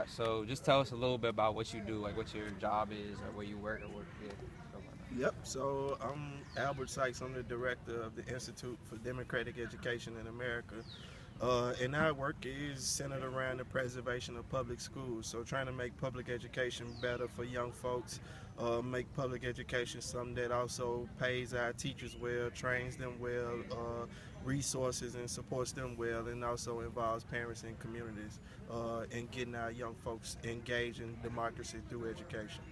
So just tell us a little bit about what you do, like what your job is, or where you work, or what. Yeah, stuff like Yep. So I'm Albert Sykes. I'm the director of the Institute for Democratic Education in America. And our work is centered around the preservation of public schools. So trying to make public education better for young folks, make public education something that also pays our teachers well, trains them well, resources and supports them well, and also involves parents and communities in getting our young folks engaged in democracy through education.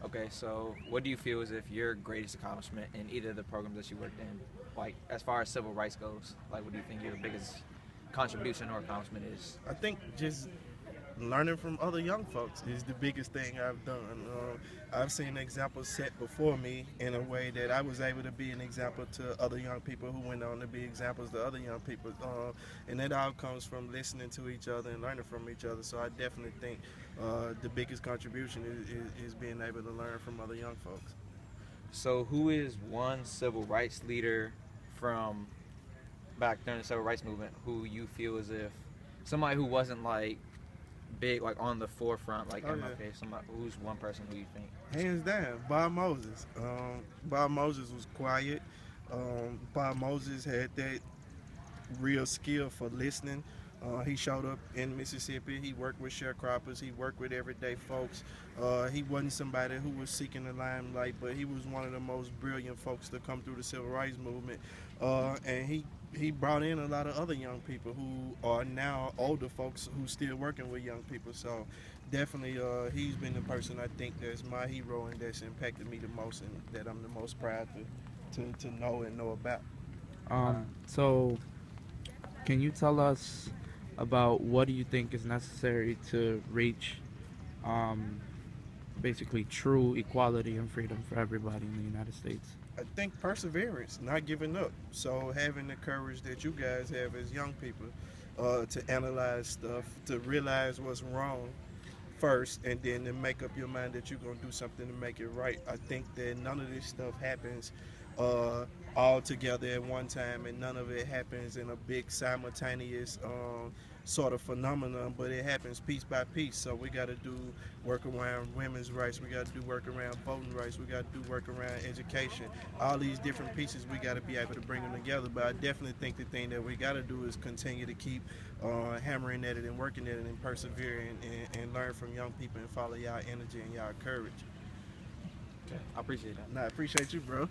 that. Okay, so what do you feel is if your greatest accomplishment in either of the programs that you worked in, like as far as civil rights goes, like what do you think your biggest contribution or accomplishment is? I think just learning from other young folks is the biggest thing I've done. I've seen examples set before me in a way that I was able to be an example to other young people who went on to be examples to other young people. And that all comes from listening to each other and learning from each other. So I definitely think the biggest contribution is being able to learn from other young folks. So who is one civil rights leader from back during the civil rights movement who you feel as if somebody who wasn't like big, like on the forefront, like Oh yeah, MLK? Somebody who's one person who you think? hands down, Bob Moses. Bob Moses was quiet. Bob Moses had that real skill for listening. He showed up in Mississippi. He worked with sharecroppers. He worked with everyday folks. He wasn't somebody who was seeking the limelight, but he was one of the most brilliant folks to come through the civil rights movement. And he brought in a lot of other young people who are now older folks who still working with young people. So definitely, he's been the person I think that's my hero and that's impacted me the most and that I'm the most proud to know and know about. So can you tell us about what do you think is necessary to reach um, basically true equality and freedom for everybody in the United States? I think perseverance, not giving up. So having the courage that you guys have as young people to analyze stuff, to realize what's wrong first, and then to make up your mind that you're gonna do something to make it right. I think that none of this stuff happens uh, all together at one time, and none of it happens in a big simultaneous sort of phenomenon, but it happens piece by piece. So we got to do work around women's rights, we got to do work around voting rights, we got to do work around education. All these different pieces, we got to be able to bring them together. But I definitely think the thing that we got to do is continue to keep hammering at it and working at it and persevering and learn from young people and follow y'all energy and y'all courage. Okay, I appreciate that. And I appreciate you, bro.